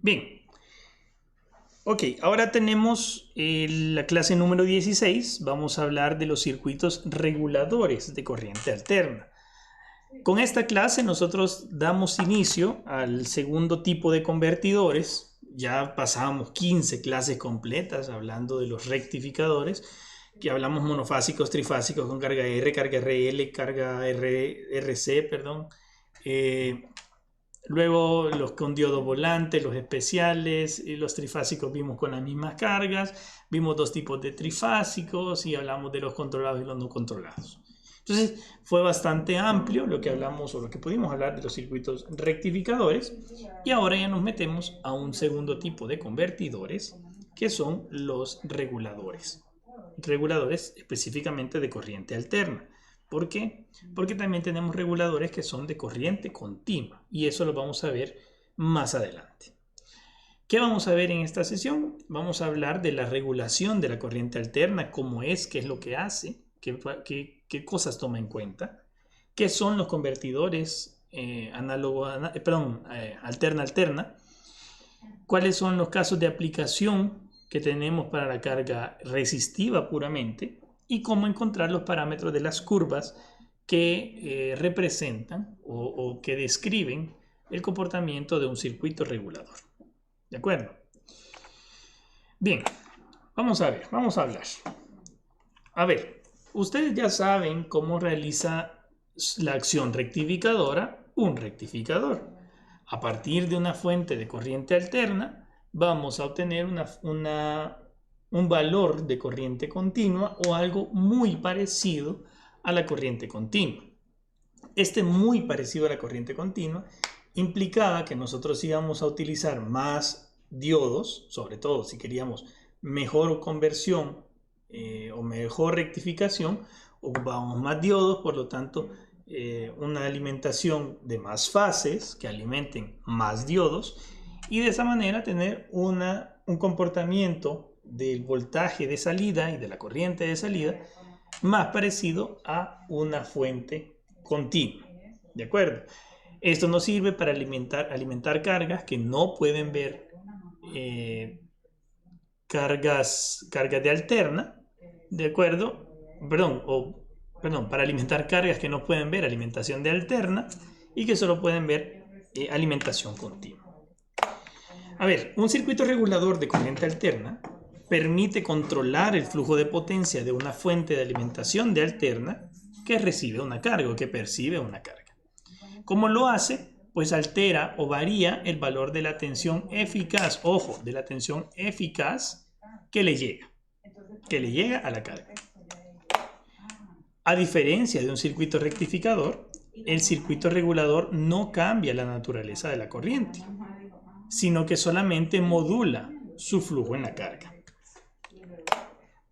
Bien. Ok, ahora tenemos la clase número 16. Vamos a hablar de los circuitos reguladores de corriente alterna. Con esta clase nosotros damos inicio al segundo tipo de convertidores. Ya pasamos 15 clases completas hablando de los rectificadores, que hablamos monofásicos, trifásicos con carga R, carga RL, carga RC, perdón. Luego los con diodo volante, los especiales, y los trifásicos vimos con las mismas cargas. Vimos dos tipos de trifásicos y hablamos de los controlados y los no controlados. Entonces fue bastante amplio lo que hablamos o lo que pudimos hablar de los circuitos rectificadores. Y ahora ya nos metemos a un segundo tipo de convertidores, que son los reguladores. Reguladores específicamente de corriente alterna. ¿Por qué? Porque también tenemos reguladores que son de corriente continua y eso lo vamos a ver más adelante. ¿Qué vamos a ver en esta sesión? Vamos a hablar de la regulación de la corriente alterna, cómo es, qué es lo que hace, qué cosas toma en cuenta, qué son los convertidores alterna-alterna, cuáles son los casos de aplicación que tenemos para la carga resistiva puramente, y cómo encontrar los parámetros de las curvas que representan o que describen el comportamiento de un circuito regulador. ¿De acuerdo? Bien, vamos a hablar. A ver, ustedes ya saben cómo realiza la acción rectificadora un rectificador. A partir de una fuente de corriente alterna, vamos a obtener un valor de corriente continua o algo muy parecido a la corriente continua. Este muy parecido a la corriente continua implicaba que nosotros íbamos a utilizar más diodos, sobre todo si queríamos mejor conversión o mejor rectificación, ocupábamos más diodos, por lo tanto una alimentación de más fases que alimenten más diodos, y de esa manera tener un comportamiento del voltaje de salida y de la corriente de salida más parecido a una fuente continua. ¿De acuerdo? Esto nos sirve para alimentar cargas que no pueden ver cargas de alterna, ¿de acuerdo? Perdón, para alimentar cargas que no pueden ver alimentación de alterna y que solo pueden ver alimentación continua. A ver, un circuito regulador de corriente alterna permite controlar el flujo de potencia de una fuente de alimentación de alterna que recibe una carga o que percibe una carga. ¿Cómo lo hace? Pues altera o varía el valor de la tensión eficaz, ojo, de la tensión eficaz que le llega a la carga. A diferencia de un circuito rectificador, el circuito regulador no cambia la naturaleza de la corriente, sino que solamente modula su flujo en la carga.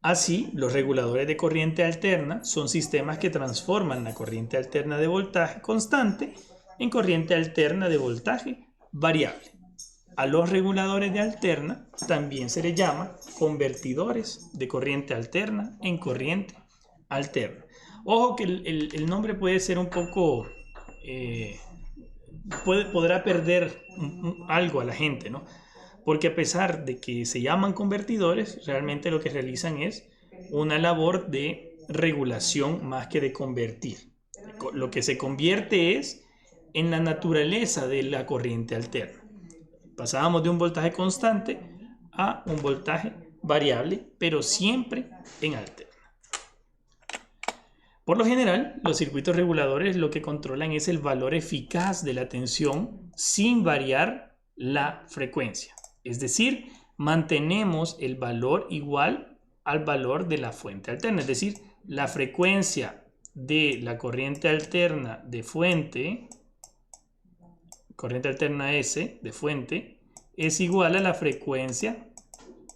Así, los reguladores de corriente alterna son sistemas que transforman la corriente alterna de voltaje constante en corriente alterna de voltaje variable. A los reguladores de alterna también se les llama convertidores de corriente alterna en corriente alterna. Ojo que el nombre puede ser un poco... podrá perder algo a la gente, ¿no? Porque a pesar de que se llaman convertidores, realmente lo que realizan es una labor de regulación más que de convertir. Lo que se convierte es en la naturaleza de la corriente alterna. Pasábamos de un voltaje constante a un voltaje variable, pero siempre en alterna. Por lo general, los circuitos reguladores lo que controlan es el valor eficaz de la tensión sin variar la frecuencia. Es decir, mantenemos el valor igual al valor de la fuente alterna. Es decir, la frecuencia de la corriente alterna de fuente, corriente alterna S de fuente, es igual a la frecuencia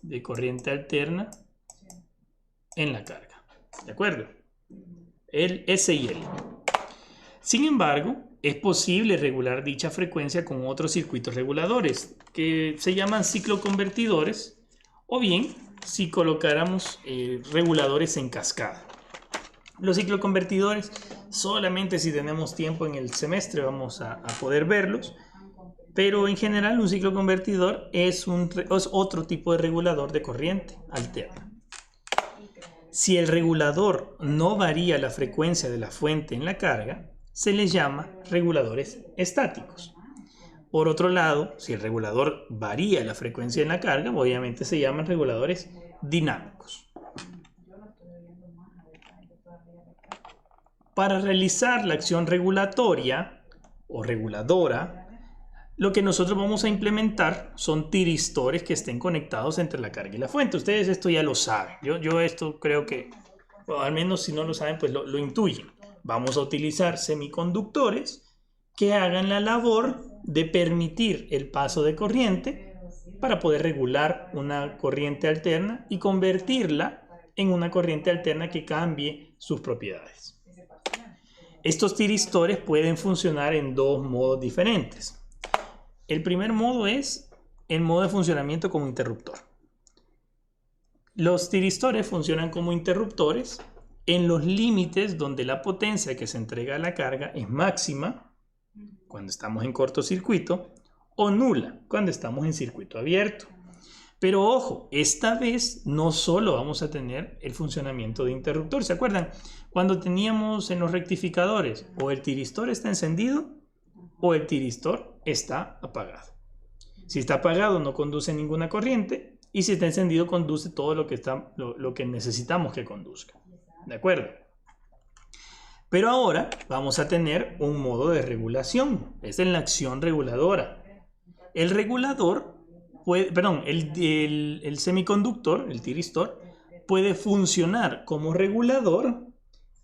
de corriente alterna en la carga. ¿De acuerdo? El S y L. Sin embargo, es posible regular dicha frecuencia con otros circuitos reguladores que se llaman cicloconvertidores, o bien si colocáramos reguladores en cascada. Los cicloconvertidores solamente si tenemos tiempo en el semestre vamos a poder verlos, Pero en general un ciclo convertidor es otro tipo de regulador de corriente alterna. Si el regulador no varía la frecuencia de la fuente en la carga, se les llama reguladores estáticos. Por otro lado, si el regulador varía la frecuencia en la carga, obviamente se llaman reguladores dinámicos. Para realizar la acción regulatoria o reguladora, lo que nosotros vamos a implementar son tiristores que estén conectados entre la carga y la fuente. Ustedes esto ya lo saben. Yo esto creo que, bueno, al menos si no lo saben, pues lo intuyen. Vamos a utilizar semiconductores que hagan la labor de permitir el paso de corriente para poder regular una corriente alterna y convertirla en una corriente alterna que cambie sus propiedades. Estos tiristores pueden funcionar en dos modos diferentes. El primer modo es el modo de funcionamiento como interruptor. Los tiristores funcionan como interruptores en los límites donde la potencia que se entrega a la carga es máxima, cuando estamos en cortocircuito, o nula, cuando estamos en circuito abierto. Pero ojo, esta vez no solo vamos a tener el funcionamiento de interruptor. ¿Se acuerdan? Cuando teníamos en los rectificadores, o el tiristor está encendido o el tiristor está apagado. Si está apagado no conduce ninguna corriente y si está encendido conduce todo lo que necesitamos que conduzca. ¿De acuerdo? Pero ahora vamos a tener un modo de regulación. Es en la acción reguladora. El regulador el semiconductor, el tiristor, puede funcionar como regulador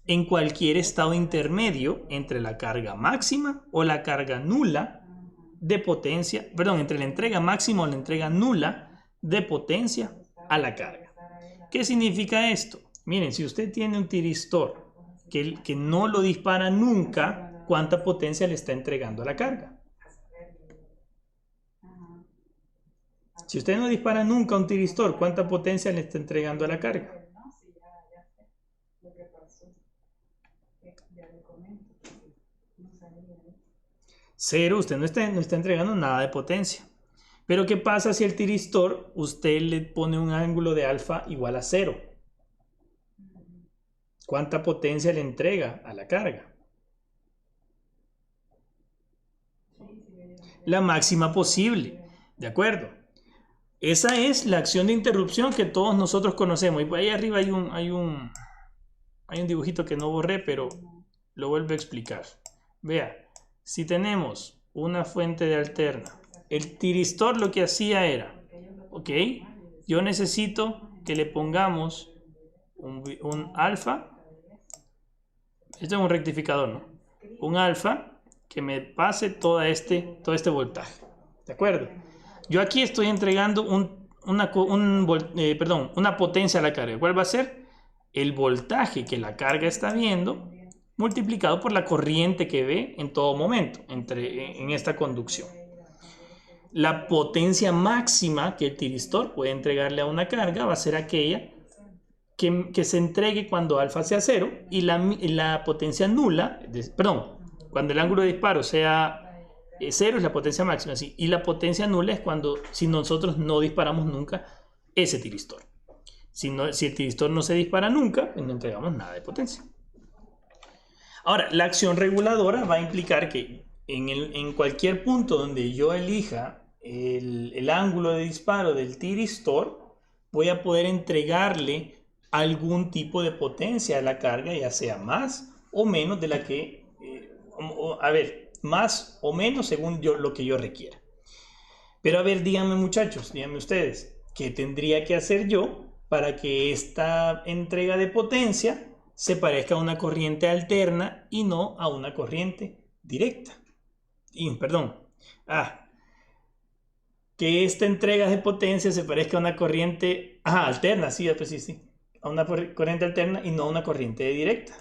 en cualquier estado intermedio entre la carga máxima o la carga nula de potencia, entre la entrega máxima o la entrega nula de potencia a la carga. ¿Qué significa esto? Miren, si usted tiene un tiristor que no lo dispara nunca, ¿cuánta potencia le está entregando a la carga? Si usted no dispara nunca un tiristor, ¿cuánta potencia le está entregando a la carga? Cero, usted no está entregando nada de potencia. Pero ¿qué pasa si el tiristor usted le pone un ángulo de alfa igual a 0? ¿Cuánta potencia le entrega a la carga? La máxima posible, ¿de acuerdo? Esa es la acción de interrupción que todos nosotros conocemos. Y por ahí arriba hay un dibujito que no borré, pero lo vuelvo a explicar. Vea, si tenemos una fuente de alterna, el tiristor lo que hacía era, ok, yo necesito que le pongamos un alfa, esto es un rectificador, ¿no? Un alfa que me pase todo este voltaje, ¿de acuerdo? Yo aquí estoy entregando una potencia a la carga. ¿Cuál va a ser? El voltaje que la carga está viendo multiplicado por la corriente que ve en todo momento en esta conducción. La potencia máxima que el tiristor puede entregarle a una carga va a ser aquella que se entregue cuando alfa sea 0 y la potencia nula, cuando el ángulo de disparo sea 0 es la potencia máxima, ¿sí? Y la potencia nula es si nosotros no disparamos nunca ese tiristor. Si el tiristor no se dispara nunca, pues no entregamos nada de potencia. Ahora, la acción reguladora va a implicar que en cualquier punto donde yo elija el ángulo de disparo del tiristor, voy a poder entregarle algún tipo de potencia a la carga, ya sea más o menos de la que, más o menos según lo que yo requiera. Pero a ver, díganme muchachos, díganme ustedes, ¿qué tendría que hacer yo para que esta entrega de potencia se parezca a una corriente alterna y no a una corriente directa? Que esta entrega de potencia se parezca a una corriente alterna, sí, a una corriente alterna y no a una corriente directa.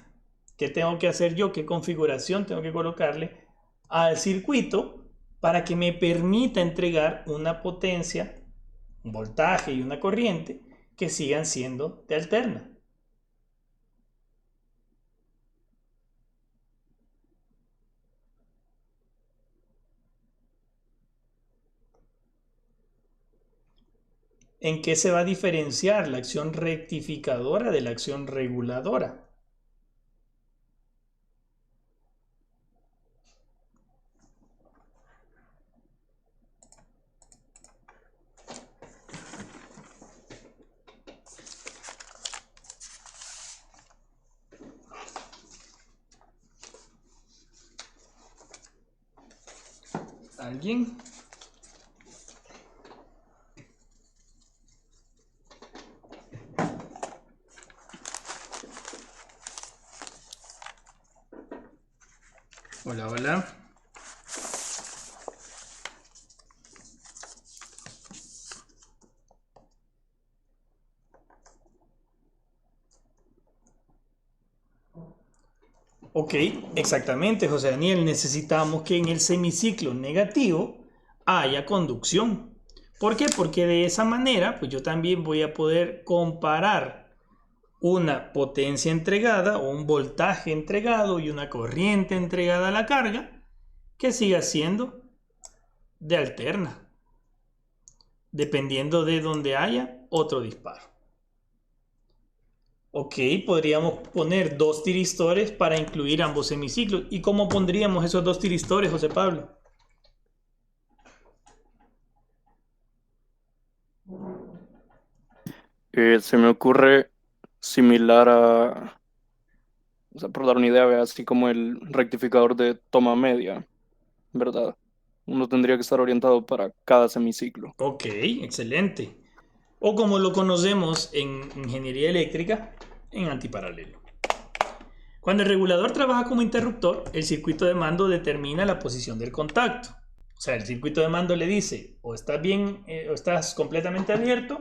¿Qué tengo que hacer yo? ¿Qué configuración tengo que colocarle al circuito para que me permita entregar una potencia, un voltaje y una corriente que sigan siendo de alterna? en qué se va a diferenciar la acción rectificadora de la acción reguladora. ¿Alguien? Hola, hola. Ok, exactamente, José Daniel. Necesitamos que en el semiciclo negativo haya conducción. ¿Por qué? Porque de esa manera, pues yo también voy a poder comparar una potencia entregada o un voltaje entregado y una corriente entregada a la carga que siga siendo de alterna, dependiendo de donde haya otro disparo. Ok, podríamos poner dos tiristores para incluir ambos semiciclos. ¿Y cómo pondríamos esos dos tiristores, José Pablo? Se me ocurre similar a, o sea, por dar una idea, vea, así como el rectificador de toma media, ¿verdad? Uno tendría que estar orientado para cada semiciclo. Ok, excelente. O como lo conocemos en ingeniería eléctrica, en antiparalelo. Cuando el regulador trabaja como interruptor, el circuito de mando determina la posición del contacto. O sea, el circuito de mando le dice, o estás bien, o estás completamente abierto,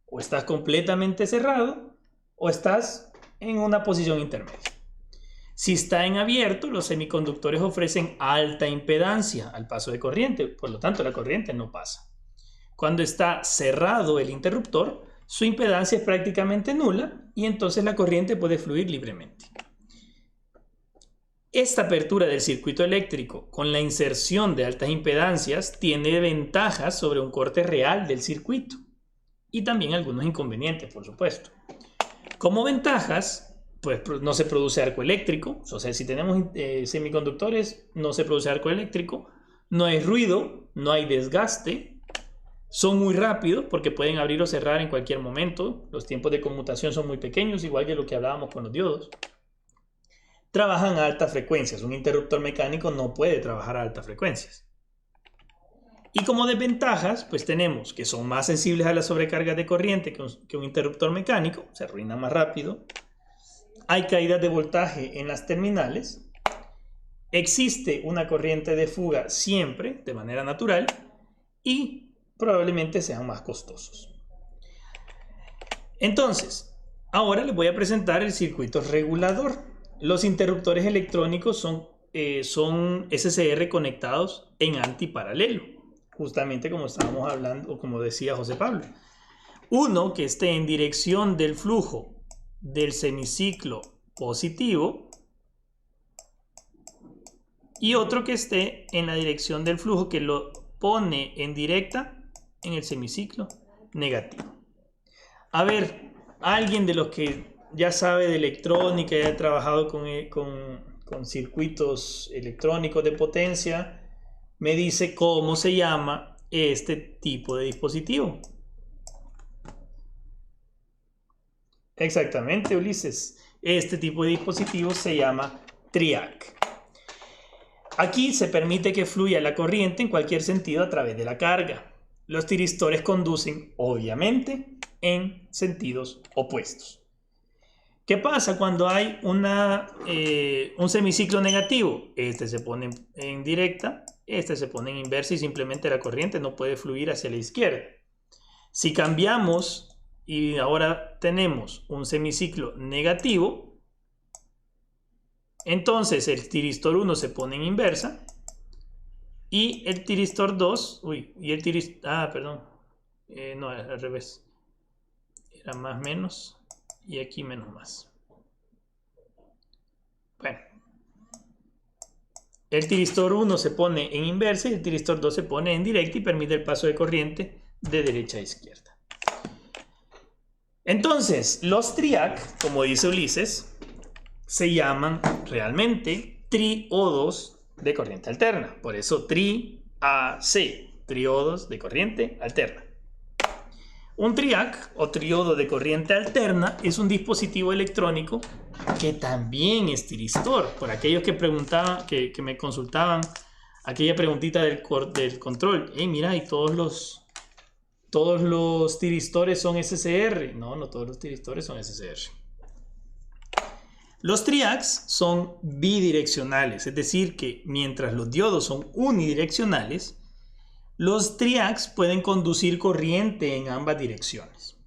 o estás completamente cerrado, o estás en una posición intermedia. Si está en abierto, los semiconductores ofrecen alta impedancia al paso de corriente, por lo tanto la corriente no pasa. Cuando está cerrado el interruptor, su impedancia es prácticamente nula y entonces la corriente puede fluir libremente. Esta apertura del circuito eléctrico con la inserción de altas impedancias tiene ventajas sobre un corte real del circuito y también algunos inconvenientes, por supuesto. Como ventajas, pues no se produce arco eléctrico, o sea, si tenemos semiconductores no se produce arco eléctrico, no hay ruido, no hay desgaste, son muy rápidos porque pueden abrir o cerrar en cualquier momento, los tiempos de conmutación son muy pequeños, igual que lo que hablábamos con los diodos. Trabajan a altas frecuencias, un interruptor mecánico no puede trabajar a altas frecuencias. Y como desventajas, pues tenemos que son más sensibles a la sobrecarga de corriente que un interruptor mecánico, se arruina más rápido. Hay caídas de voltaje en las terminales. Existe una corriente de fuga siempre, de manera natural, y probablemente sean más costosos. Entonces, ahora les voy a presentar el circuito regulador. Los interruptores electrónicos son SCR conectados en antiparalelo, justamente como estábamos hablando, o como decía José Pablo. Uno que esté en dirección del flujo del semiciclo positivo y otro que esté en la dirección del flujo que lo pone en directa en el semiciclo negativo. A ver, alguien de los que ya sabe de electrónica y ha trabajado con circuitos electrónicos de potencia, me dice cómo se llama este tipo de dispositivo. Exactamente, Ulises. Este tipo de dispositivo se llama TRIAC. Aquí se permite que fluya la corriente en cualquier sentido a través de la carga. Los tiristores conducen, obviamente, en sentidos opuestos. ¿Qué pasa cuando hay un semiciclo negativo? Este se pone en directa, este se pone en inversa y simplemente la corriente no puede fluir hacia la izquierda. Si cambiamos y ahora tenemos un semiciclo negativo, entonces el tiristor 1 se pone en inversa y el tiristor 2, perdón, no, al revés, era más menos y aquí menos más. Bueno, el tiristor 1 se pone en inversa y el tiristor 2 se pone en directa y permite el paso de corriente de derecha a izquierda. Entonces, los TRIAC, como dice Ulises, se llaman realmente triodos de corriente alterna. Por eso TRIAC, triodos de corriente alterna. Un TRIAC o triodo de corriente alterna es un dispositivo electrónico que también es tiristor. Por aquellos que preguntaban, que me consultaban aquella preguntita del control. Mira, y todos los tiristores son SCR. No, no todos los tiristores son SCR. Los TRIACs son bidireccionales, es decir, que mientras los diodos son unidireccionales, los TRIACs pueden conducir corriente en ambas direcciones.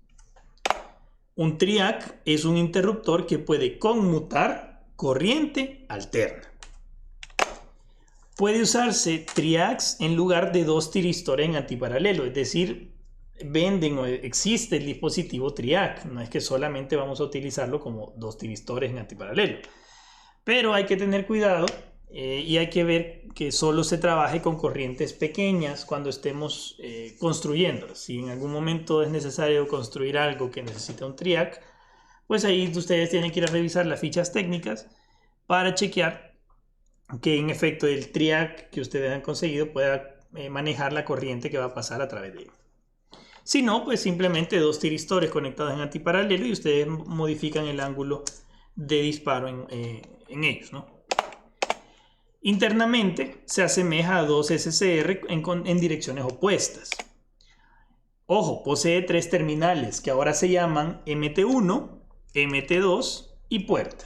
Un TRIAC es un interruptor que puede conmutar corriente alterna. Puede usarse TRIACs en lugar de dos tiristores en antiparalelo, es decir, venden o existe el dispositivo TRIAC. No es que solamente vamos a utilizarlo como dos tiristores en antiparalelo. Pero hay que tener cuidado y hay que ver que solo se trabaje con corrientes pequeñas cuando estemos construyendo. Si en algún momento es necesario construir algo que necesita un TRIAC, pues ahí ustedes tienen que ir a revisar las fichas técnicas para chequear que en efecto el TRIAC que ustedes han conseguido pueda manejar la corriente que va a pasar a través de él. Si no, pues simplemente dos tiristores conectados en antiparalelo y ustedes modifican el ángulo de disparo en ellos, ¿no? Internamente se asemeja a dos SCR en direcciones opuestas. Ojo, posee tres terminales que ahora se llaman MT1, MT2 y puerta.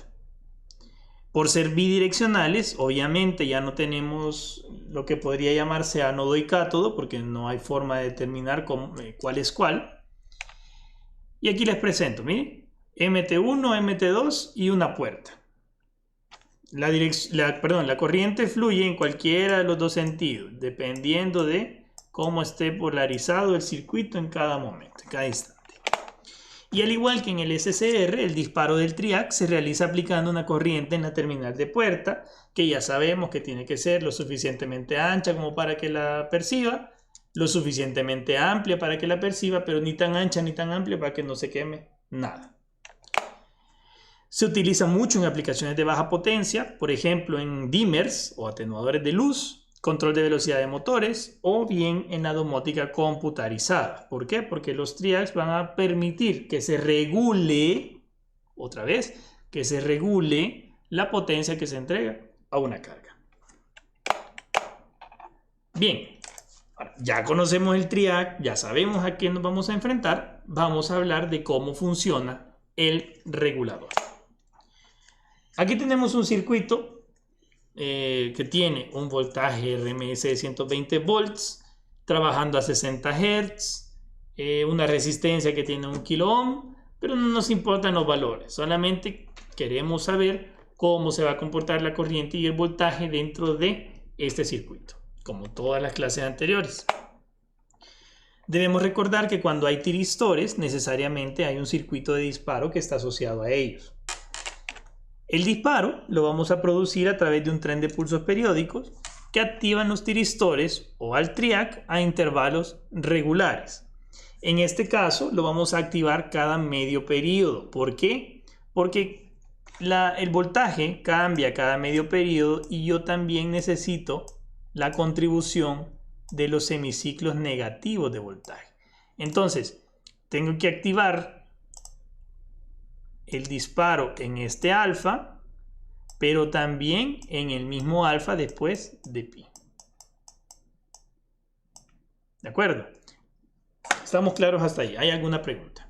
Por ser bidireccionales, obviamente ya no tenemos lo que podría llamarse ánodo y cátodo, porque no hay forma de determinar cuál es cuál. Y aquí les presento, miren, MT1, MT2 y una puerta. La corriente fluye en cualquiera de los dos sentidos, dependiendo de cómo esté polarizado el circuito en cada momento, en cada instante. Y al igual que en el SCR, el disparo del TRIAC se realiza aplicando una corriente en la terminal de puerta, que ya sabemos que tiene que ser lo suficientemente ancha como para que la perciba, lo suficientemente amplia para que la perciba, pero ni tan ancha ni tan amplia para que no se queme nada. Se utiliza mucho en aplicaciones de baja potencia, por ejemplo en dimmers o atenuadores de luz, control de velocidad de motores o bien en la domótica computarizada. ¿Por qué? Porque los TRIACs van a permitir que se regule, otra vez, que se regule la potencia que se entrega a una carga. Bien, ya conocemos el TRIAC, ya sabemos a qué nos vamos a enfrentar, vamos a hablar de cómo funciona el regulador. Aquí tenemos un circuito que tiene un voltaje RMS de 120 volts, trabajando a 60 Hz, una resistencia que tiene 1 kilo ohm, pero no nos importan los valores, solamente queremos saber cómo se va a comportar la corriente y el voltaje dentro de este circuito, como todas las clases anteriores. Debemos recordar que cuando hay tiristores, necesariamente hay un circuito de disparo que está asociado a ellos. El disparo lo vamos a producir a través de un tren de pulsos periódicos que activan los tiristores o al TRIAC a intervalos regulares. En este caso lo vamos a activar cada medio periodo. ¿Por qué? Porque el voltaje cambia cada medio periodo y yo también necesito la contribución de los semiciclos negativos de voltaje. Entonces, tengo que activar el disparo en este alfa, pero también en el mismo alfa después de pi. ¿De acuerdo? ¿Estamos claros hasta ahí? ¿Hay alguna pregunta?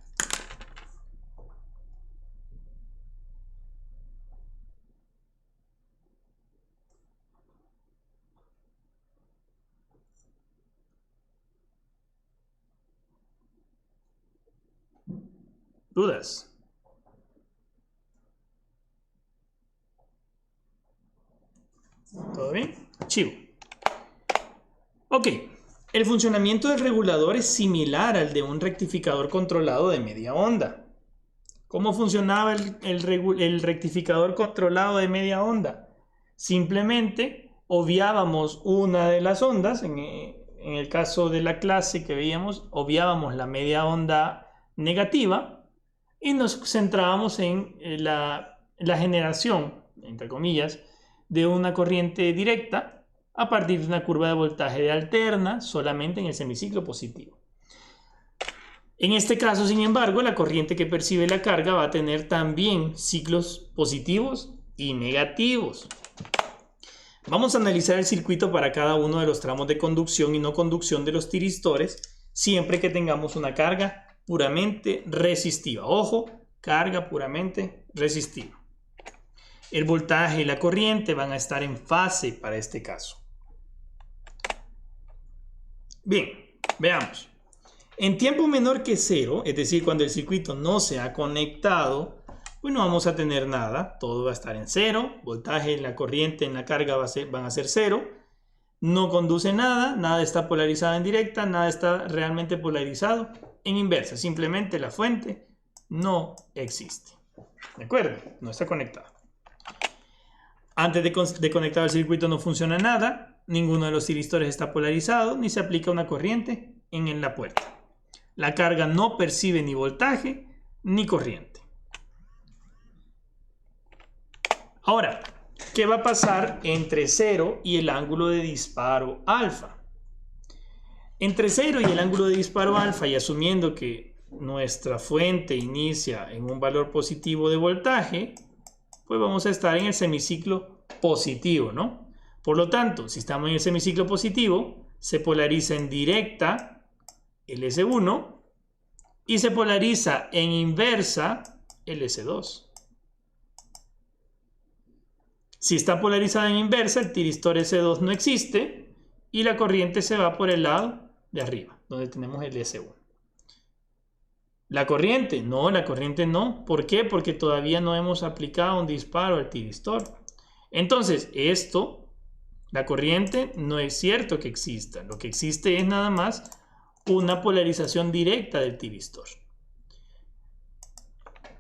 ¿Dudas? ¿Todo bien? Chivo. Ok, el funcionamiento del regulador es similar al de un rectificador controlado de media onda. ¿Cómo funcionaba el rectificador controlado de media onda? Simplemente obviábamos una de las ondas, en el caso de la clase que veíamos, obviábamos la media onda negativa y nos centrábamos en la generación, entre comillas, de una corriente directa a partir de una curva de voltaje de alterna solamente en el semiciclo positivo. En este caso, sin embargo, la corriente que percibe la carga va a tener también ciclos positivos y negativos. Vamos a analizar el circuito para cada uno de los tramos de conducción y no conducción de los tiristores, siempre que tengamos una carga puramente resistiva. Ojo, carga puramente resistiva. El voltaje y la corriente van a estar en fase para este caso. Bien, veamos. En tiempo menor que 0, es decir, cuando el circuito no se ha conectado, pues no vamos a tener nada. Todo va a estar en 0. Voltaje, la corriente en la carga van a ser 0. No conduce nada, nada está polarizado en directa, nada está realmente polarizado en inversa. Simplemente la fuente no existe. ¿De acuerdo? No está conectado. Antes de conectar el circuito no funciona nada. Ninguno de los tiristores está polarizado, ni se aplica una corriente en la puerta. La carga no percibe ni voltaje ni corriente. Ahora, ¿qué va a pasar entre 0 y el ángulo de disparo alfa? Entre 0 y el ángulo de disparo alfa, y asumiendo que nuestra fuente inicia en un valor positivo de voltaje, pues vamos a estar en el semiciclo positivo, ¿no? Por lo tanto, si estamos en el semiciclo positivo, se polariza en directa el S1 y se polariza en inversa el S2. Si está polarizada en inversa, el tiristor S2 no existe y la corriente se va por el lado de arriba, donde tenemos el S1. ¿La corriente? No, la corriente no. ¿Por qué? Porque todavía no hemos aplicado un disparo al tiristor. Entonces, la corriente no es cierto que exista. Lo que existe es nada más una polarización directa del tiristor.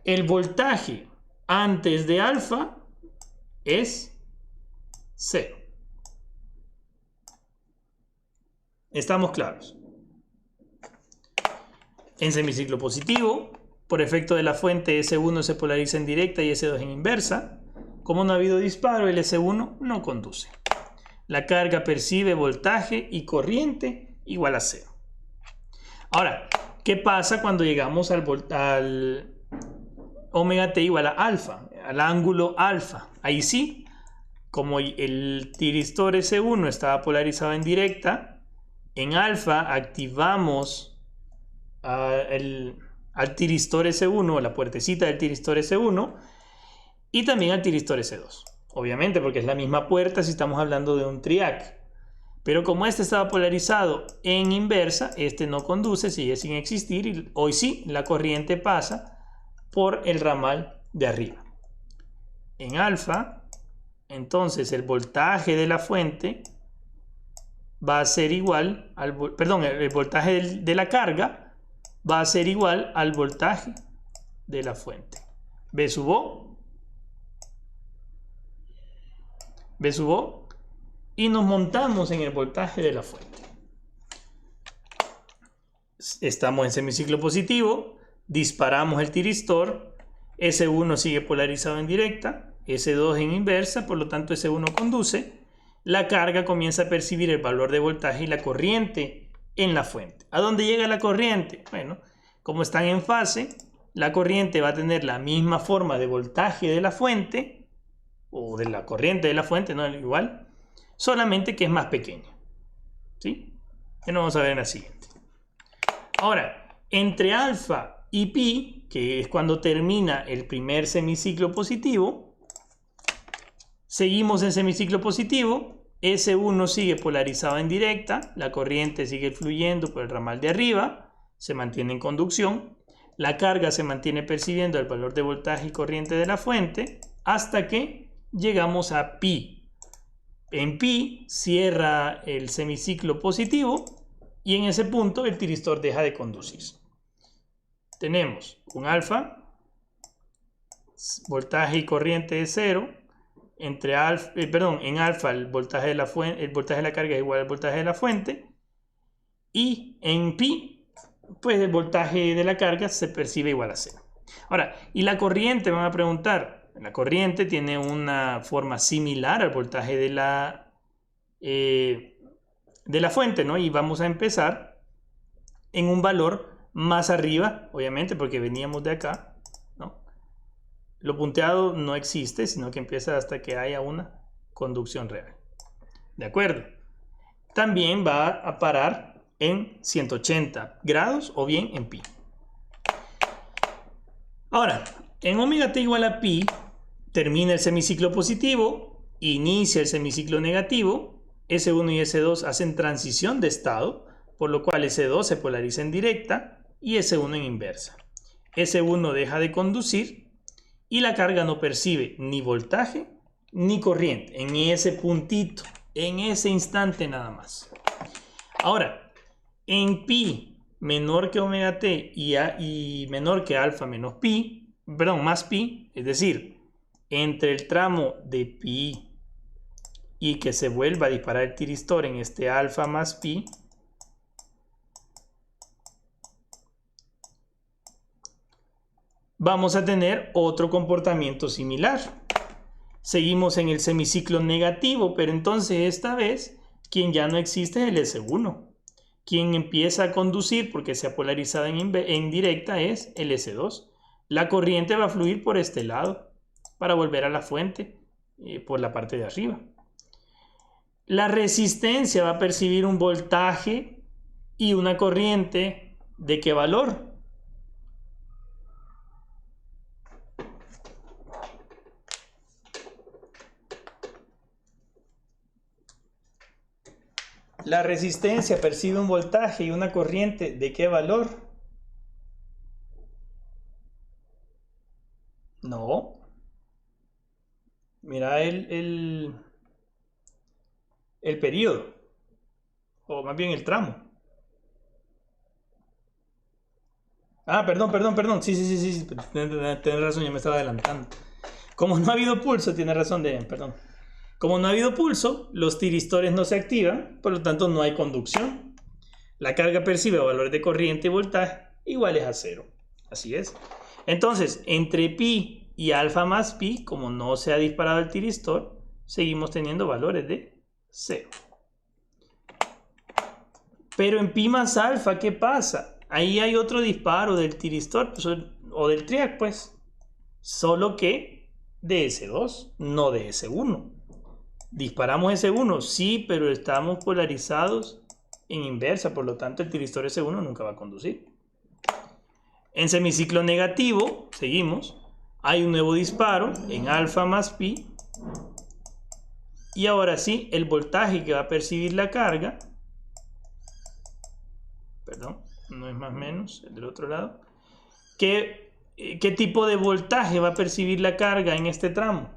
El voltaje antes de alfa es 0. ¿Estamos claros? En semiciclo positivo, por efecto de la fuente, S1 se polariza en directa y S2 en inversa. Como no ha habido disparo, el S1 no conduce. La carga percibe voltaje y corriente igual a 0. Ahora, ¿qué pasa cuando llegamos al omega t igual a alfa, al ángulo alfa? Ahí sí, como el tiristor S1 estaba polarizado en directa, en alfa activamos al tiristor S1, la puertecita del tiristor S1, y también al tiristor S2. Obviamente, porque es la misma puerta si estamos hablando de un triac. Pero como este estaba polarizado en inversa, este no conduce, sigue sin existir, y hoy sí, la corriente pasa por el ramal de arriba. En alfa, entonces el voltaje de la fuente va a ser igual al, el voltaje de la carga va a ser igual al voltaje de la fuente. ¿Ve sub O? ¿Ve sub O? Y nos montamos en el voltaje de la fuente. Estamos en semiciclo positivo, disparamos el tiristor, S1 sigue polarizado en directa, S2 en inversa, por lo tanto S1 conduce, la carga comienza a percibir el valor de voltaje y la corriente en la fuente. ¿A dónde llega la corriente? Bueno, como están en fase, la corriente va a tener la misma forma de voltaje de la fuente, o de la corriente de la fuente, no igual, solamente que es más pequeña. ¿Sí? Que lo vamos a ver en la siguiente. Ahora, entre alfa y pi, que es cuando termina el primer semiciclo positivo, seguimos en semiciclo positivo, S1 sigue polarizado en directa, la corriente sigue fluyendo por el ramal de arriba, se mantiene en conducción, la carga se mantiene percibiendo el valor de voltaje y corriente de la fuente, hasta que llegamos a pi. En pi cierra el semiciclo positivo y en ese punto el tiristor deja de conducir. Tenemos un alfa, voltaje y corriente de 0, en alfa el voltaje de la carga es igual al voltaje de la fuente, y en pi pues el voltaje de la carga se percibe igual a 0. Ahora, ¿y la corriente? Me van a preguntar. La corriente tiene una forma similar al voltaje de la fuente, ¿no? Y vamos a empezar en un valor más arriba, obviamente, porque veníamos de acá, ¿no? Lo punteado no existe, sino que empieza hasta que haya una conducción real. ¿De acuerdo? También va a parar en 180 grados o bien en pi. Ahora, en omega t igual a pi, termina el semiciclo positivo, inicia el semiciclo negativo, S1 y S2 hacen transición de estado, por lo cual S2 se polariza en directa y S1 en inversa. S1 deja de conducir y la carga no percibe ni voltaje ni corriente en ese puntito, en ese instante nada más. Ahora, en pi menor que omega t y menor que alfa menos pi, perdón, más pi, es decir, entre el tramo de pi y que se vuelva a disparar el tiristor en este alfa más pi, vamos a tener otro comportamiento similar. Seguimos en el semiciclo negativo, pero entonces esta vez quien ya no existe es el S1. Quien empieza a conducir porque se ha polarizado en directa es el S2. La corriente va a fluir por este lado para volver a la fuente por la parte de arriba. La resistencia va a percibir un voltaje y una corriente ¿de qué valor? La resistencia percibe un voltaje y una corriente ¿de qué valor? No. Mira el periodo, o más bien el tramo. Ah, perdón. Sí. Tienes razón, ya me estaba adelantando. Como no ha habido pulso, tiene razón, perdón. Como no ha habido pulso, los tiristores no se activan, por lo tanto no hay conducción. La carga percibe valores de corriente y voltaje iguales a 0. Así es. Entonces, entre pi y alfa más pi, como no se ha disparado el tiristor, seguimos teniendo valores de 0. Pero en pi más alfa, ¿qué pasa? Ahí hay otro disparo del tiristor o del triac, pues. Solo que de S2, no de S1. Disparamos S1, sí, pero estamos polarizados en inversa, por lo tanto el tiristor S1 nunca va a conducir. En semiciclo negativo, seguimos, hay un nuevo disparo en alfa más pi, y ahora sí, el voltaje que va a percibir la carga, perdón, no es más menos, el del otro lado, ¿qué tipo de voltaje va a percibir la carga en este tramo?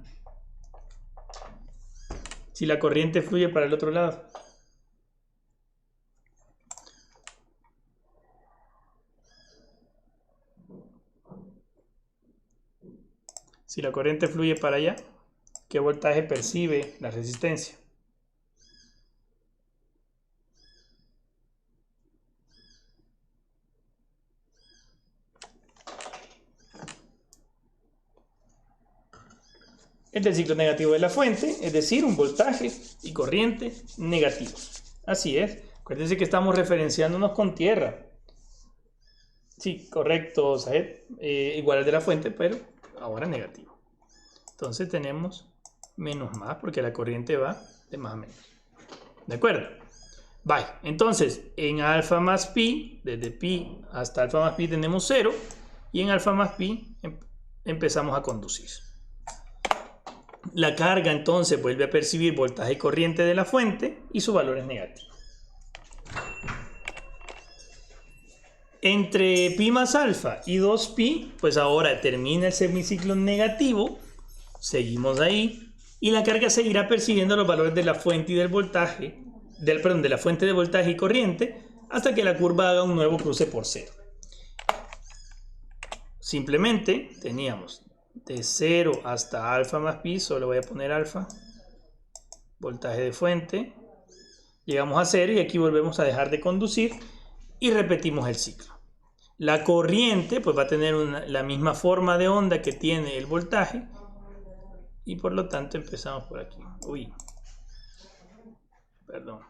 Si la corriente fluye para el otro lado. Si la corriente fluye para allá, ¿qué voltaje percibe la resistencia? Es del ciclo negativo de la fuente, es decir, un voltaje y corriente negativo. Así es. Acuérdense que estamos referenciándonos con tierra. Sí, correcto, Saed. Igual al de la fuente, pero ahora negativo. Entonces tenemos menos más porque la corriente va de más a menos. ¿De acuerdo? Bye. Entonces, en alfa más pi, desde pi hasta alfa más pi tenemos 0. Y en alfa más pi empezamos a conducir. La carga entonces vuelve a percibir voltaje y corriente de la fuente y su valor es negativo. Entre pi más alfa y 2pi, pues ahora termina el semiciclo negativo, seguimos ahí, y la carga seguirá percibiendo los valores de la fuente y del voltaje, de la fuente de voltaje y corriente, hasta que la curva haga un nuevo cruce por 0. Simplemente teníamos de 0 hasta alfa más pi, solo voy a poner alfa, voltaje de fuente, llegamos a 0 y aquí volvemos a dejar de conducir y repetimos el ciclo. La corriente pues va a tener la misma forma de onda que tiene el voltaje y por lo tanto empezamos por aquí. Uy, perdón.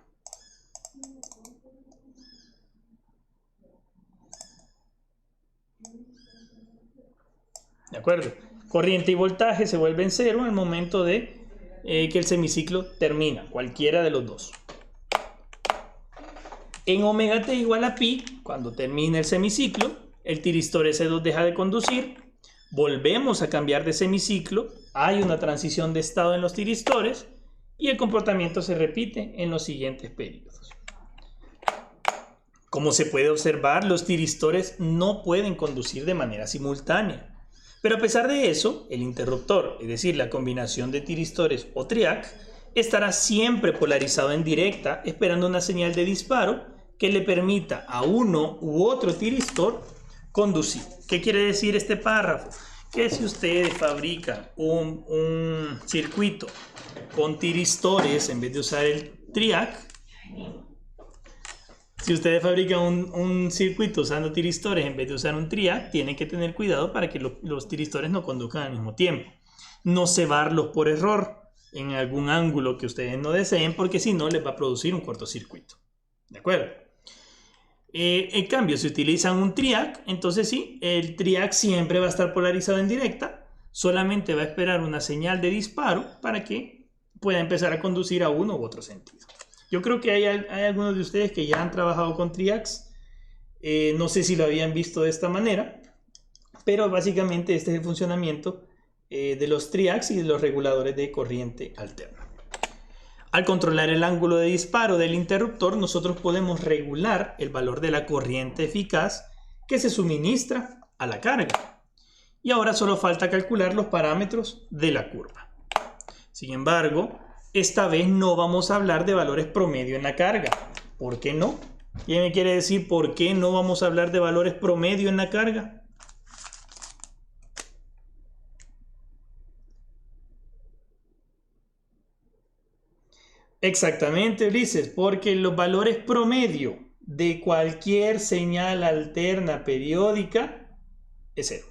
¿De acuerdo? Corriente y voltaje se vuelven cero al momento de que el semiciclo termina, cualquiera de los dos. En omega t igual a pi, cuando termina el semiciclo, el tiristor S2 deja de conducir, volvemos a cambiar de semiciclo, hay una transición de estado en los tiristores y el comportamiento se repite en los siguientes periodos. Como se puede observar, los tiristores no pueden conducir de manera simultánea. Pero a pesar de eso, el interruptor, es decir, la combinación de tiristores o triac, estará siempre polarizado en directa, esperando una señal de disparo que le permita a uno u otro tiristor conducir. ¿Qué quiere decir este párrafo? Que si ustedes fabrican un circuito con tiristores en vez de usar el triac, si ustedes fabrican un circuito usando tiristores en vez de usar un triac, tienen que tener cuidado para que los tiristores no conduzcan al mismo tiempo. No cebarlos por error en algún ángulo que ustedes no deseen, porque si no les va a producir un cortocircuito. ¿De acuerdo? En cambio, si utilizan un triac, entonces sí, el triac siempre va a estar polarizado en directa, solamente va a esperar una señal de disparo para que pueda empezar a conducir a uno u otro sentido. Yo creo que hay algunos de ustedes que ya han trabajado con triacs, no sé si lo habían visto de esta manera, pero básicamente este es el funcionamiento de los triacs y de los reguladores de corriente alterna. Al controlar el ángulo de disparo del interruptor, nosotros podemos regular el valor de la corriente eficaz que se suministra a la carga. Y ahora solo falta calcular los parámetros de la curva. Sin embargo, esta vez no vamos a hablar de valores promedio en la carga. ¿Por qué no? ¿Quién me quiere decir por qué no vamos a hablar de valores promedio en la carga? Exactamente, Ulises, porque los valores promedio de cualquier señal alterna periódica es cero.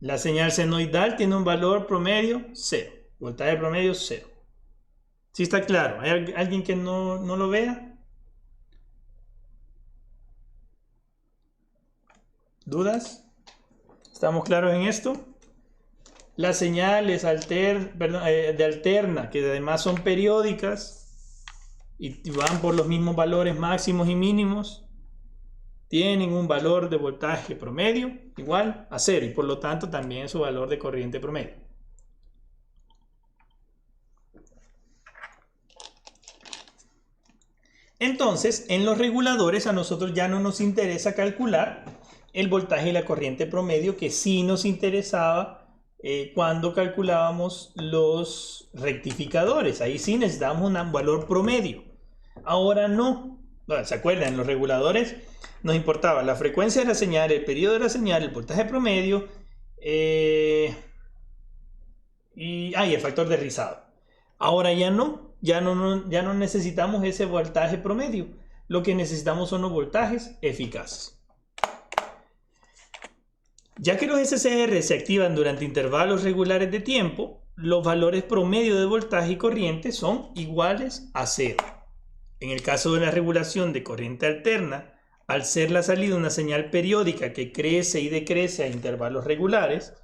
La señal senoidal tiene un valor promedio cero, voltaje promedio cero. ¿Sí está claro? ¿Hay alguien que no lo vea? ¿Dudas? ¿Estamos claros en esto? Las señales de alterna, que además son periódicas y van por los mismos valores máximos y mínimos, tienen un valor de voltaje promedio igual a cero y por lo tanto también su valor de corriente promedio. Entonces, en los reguladores a nosotros ya no nos interesa calcular el voltaje y la corriente promedio, que sí nos interesaba cuando calculábamos los rectificadores. Ahí sí necesitamos un valor promedio. Ahora no. Bueno, ¿se acuerdan? En los reguladores nos importaba la frecuencia de la señal, el periodo de la señal, el voltaje promedio y el factor de rizado. Ahora ya no necesitamos ese voltaje promedio. Lo que necesitamos son los voltajes eficaces. Ya que los SCR se activan durante intervalos regulares de tiempo, los valores promedio de voltaje y corriente son iguales a cero. En el caso de la regulación de corriente alterna, al ser la salida una señal periódica que crece y decrece a intervalos regulares,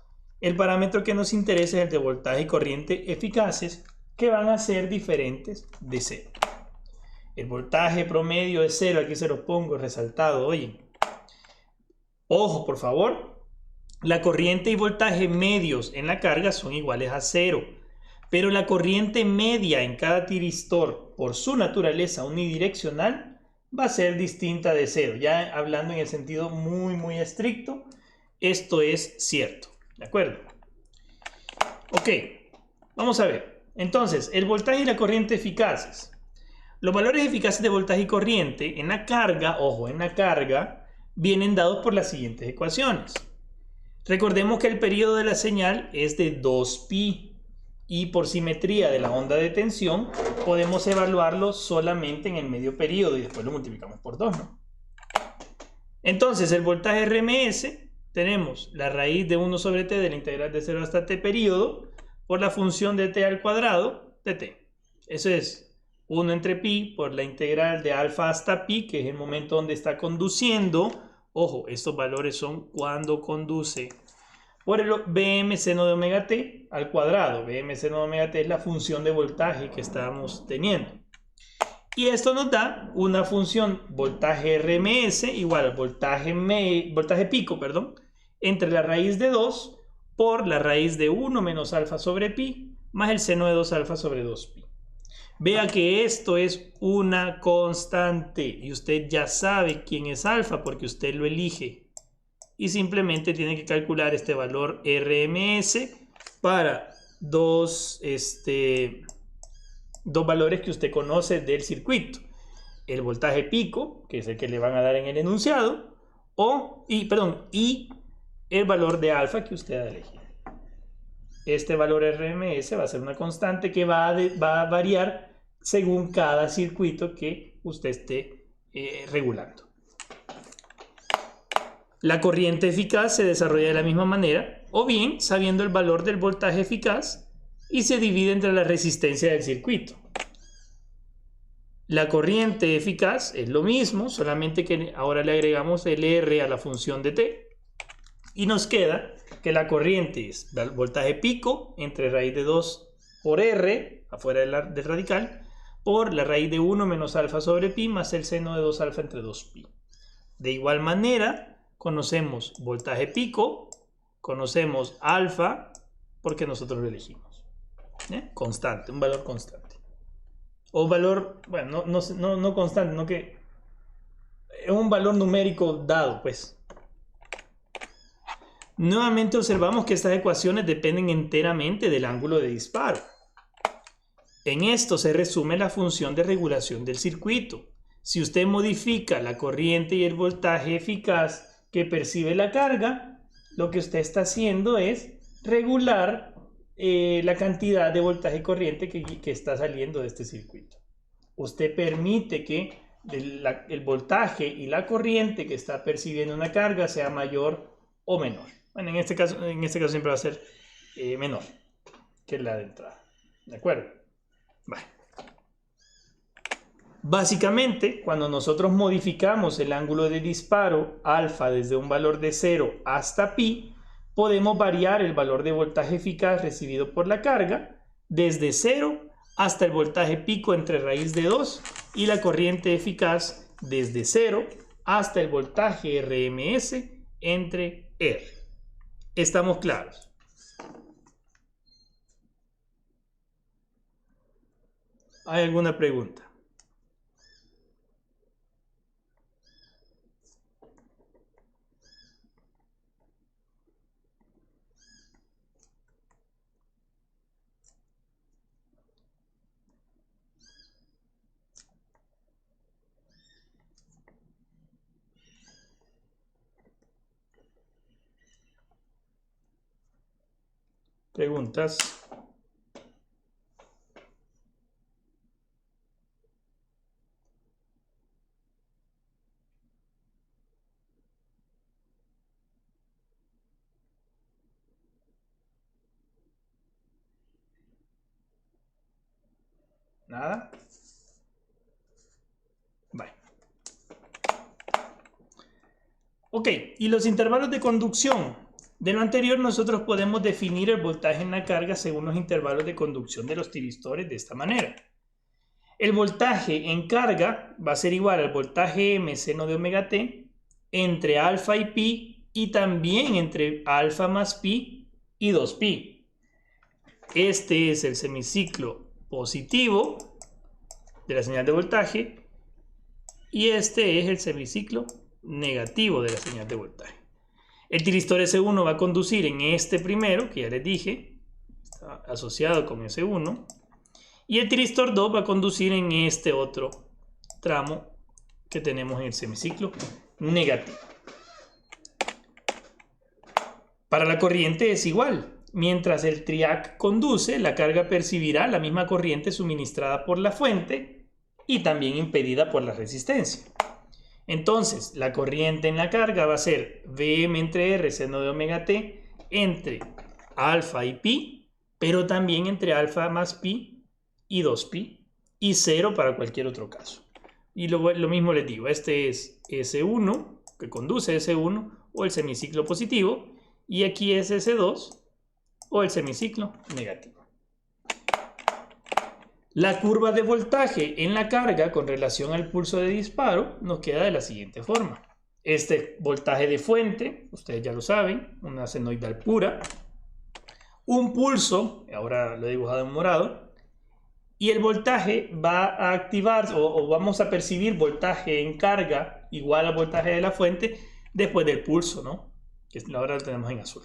el parámetro que nos interesa es el de voltaje y corriente eficaces, que van a ser diferentes de cero. El voltaje promedio es cero, aquí se lo pongo resaltado, oye. Ojo, por favor. La corriente y voltaje medios en la carga son iguales a cero, pero la corriente media en cada tiristor, por su naturaleza unidireccional, va a ser distinta de cero. Ya hablando en el sentido muy estricto, esto es cierto. ¿De acuerdo? Ok, vamos a ver. Entonces, el voltaje y la corriente eficaces. Los valores eficaces de voltaje y corriente en la carga, ojo, en la carga, vienen dados por las siguientes ecuaciones. Recordemos que el periodo de la señal es de 2pi y por simetría de la onda de tensión podemos evaluarlo solamente en el medio periodo y después lo multiplicamos por 2, ¿no? Entonces, el voltaje RMS, tenemos la raíz de 1 sobre t de la integral de 0 hasta t periodo por la función de t al cuadrado de t. Eso es 1 entre pi por la integral de alfa hasta pi, que es el momento donde está conduciendo. Ojo, estos valores son cuando conduce. Por el Bm seno de omega t al cuadrado. Bm seno de omega t es la función de voltaje que estamos teniendo. Y esto nos da una función voltaje RMS igual al voltaje pico, entre la raíz de 2 por la raíz de 1 menos alfa sobre pi más el seno de 2 alfa sobre 2 pi. Vea que esto es una constante y usted ya sabe quién es alfa porque usted lo elige. Y simplemente tiene que calcular este valor RMS para dos valores que usted conoce del circuito. El voltaje pico, que es el que le van a dar en el enunciado, y el valor de alfa que usted ha elegido. Este valor RMS va a ser una constante que va a variar según cada circuito que usted esté regulando. La corriente eficaz se desarrolla de la misma manera, o bien sabiendo el valor del voltaje eficaz y se divide entre la resistencia del circuito. La corriente eficaz es lo mismo, solamente que ahora le agregamos el R a la función de t y nos queda que la corriente es el voltaje pico entre raíz de 2 por R, afuera del radical, por la raíz de 1 menos alfa sobre pi más el seno de 2 alfa entre 2 pi. De igual manera, conocemos voltaje pico, conocemos alfa, porque nosotros lo elegimos. Constante, un valor constante. O valor, bueno, no constante, no que es un valor numérico dado, pues. Nuevamente observamos que estas ecuaciones dependen enteramente del ángulo de disparo. En esto se resume la función de regulación del circuito. Si usted modifica la corriente y el voltaje eficaz que percibe la carga, lo que usted está haciendo es regular la cantidad de voltaje y corriente que está saliendo de este circuito. Usted permite que el voltaje y la corriente que está percibiendo una carga sea mayor o menor. Bueno, en este caso siempre va a ser menor que la de entrada. ¿De acuerdo? Vale. Básicamente, cuando nosotros modificamos el ángulo de disparo alfa desde un valor de 0 hasta pi, podemos variar el valor de voltaje eficaz recibido por la carga desde 0 hasta el voltaje pico entre raíz de 2 y la corriente eficaz desde 0 hasta el voltaje RMS entre R. ¿Estamos claros? ¿Hay alguna pregunta? ¿Preguntas? ¿Nada? Vale. Ok, y los intervalos de conducción. De lo anterior nosotros podemos definir el voltaje en la carga según los intervalos de conducción de los tiristores de esta manera. El voltaje en carga va a ser igual al voltaje M seno de omega t entre alfa y pi y también entre alfa más pi y 2pi. Este es el semiciclo positivo de la señal de voltaje y este es el semiciclo negativo de la señal de voltaje. El tiristor S1 va a conducir en este primero, que ya les dije, está asociado con S1, y el tiristor 2 va a conducir en este otro tramo que tenemos en el semiciclo negativo. Para la corriente es igual. Mientras el triac conduce, la carga percibirá la misma corriente suministrada por la fuente y también impedida por la resistencia. Entonces, la corriente en la carga va a ser Vm entre R seno de omega t entre alfa y pi, pero también entre alfa más pi y 2pi, y 0 para cualquier otro caso. Y lo mismo les digo, este es S1, que conduce S1, o el semiciclo positivo, y aquí es S2, o el semiciclo negativo. La curva de voltaje en la carga con relación al pulso de disparo nos queda de la siguiente forma. Este voltaje de fuente, ustedes ya lo saben, una senoidal pura. Un pulso, ahora lo he dibujado en morado, y el voltaje va a activar o vamos a percibir voltaje en carga igual al voltaje de la fuente después del pulso, ¿no? Que ahora lo tenemos en azul.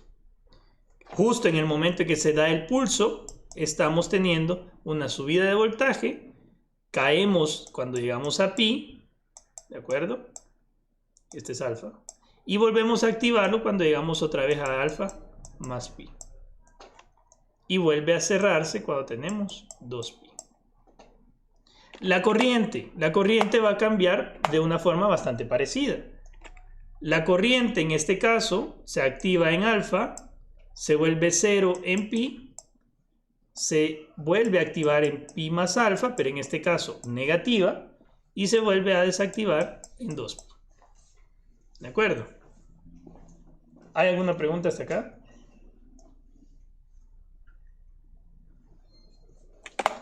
Justo en el momento en que se da el pulso, estamos teniendo una subida de voltaje, caemos cuando llegamos a pi, ¿de acuerdo? Este es alfa. Y volvemos a activarlo cuando llegamos otra vez a alfa más pi. Y vuelve a cerrarse cuando tenemos 2pi. La corriente va a cambiar de una forma bastante parecida. La corriente en este caso se activa en alfa, se vuelve 0 en pi, se vuelve a activar en pi más alfa, pero en este caso negativa, y se vuelve a desactivar en 2pi. ¿De acuerdo? ¿Hay alguna pregunta hasta acá?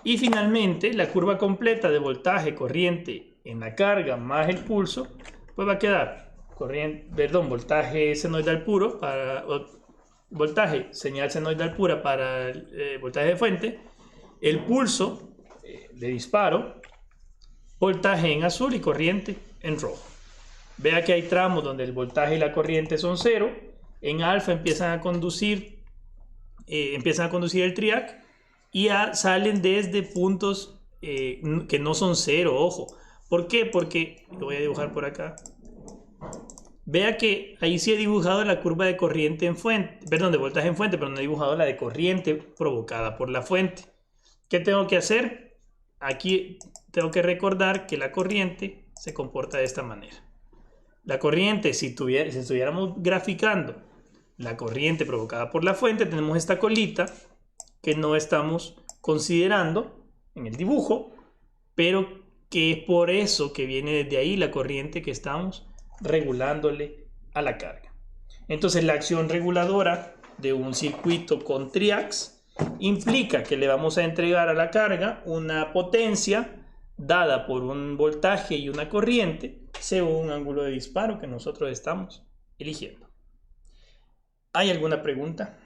Y finalmente, la curva completa de voltaje, corriente en la carga más el pulso, pues va a quedar voltaje senoidal puro para voltaje señal senoidal pura para el voltaje de fuente, el pulso de disparo, voltaje en azul y corriente en rojo. Vea que hay tramos donde el voltaje y la corriente son 0, en alfa empiezan a conducir el triac y salen desde puntos que no son 0, ojo. ¿Por qué? Porque, lo voy a dibujar por acá. Vea que ahí sí he dibujado la curva de corriente en fuente, perdón, de voltaje en fuente, pero no he dibujado la de corriente provocada por la fuente. ¿Qué tengo que hacer? Aquí tengo que recordar que la corriente se comporta de esta manera. La corriente, si estuviéramos graficando la corriente provocada por la fuente, tenemos esta colita que no estamos considerando en el dibujo, pero que es por eso que viene desde ahí la corriente que estamos regulándole a la carga. Entonces la acción reguladora de un circuito con triacs implica que le vamos a entregar a la carga una potencia dada por un voltaje y una corriente según un ángulo de disparo que nosotros estamos eligiendo. ¿Hay alguna pregunta?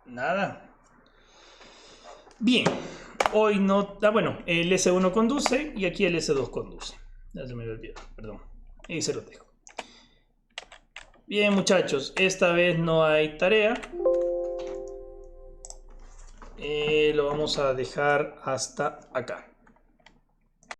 Nada. Bien, hoy no... bueno, el S1 conduce y aquí el S2 conduce. Ya se me había olvidado, perdón. Ahí se lo dejo. Bien, muchachos, esta vez no hay tarea. Lo vamos a dejar hasta acá.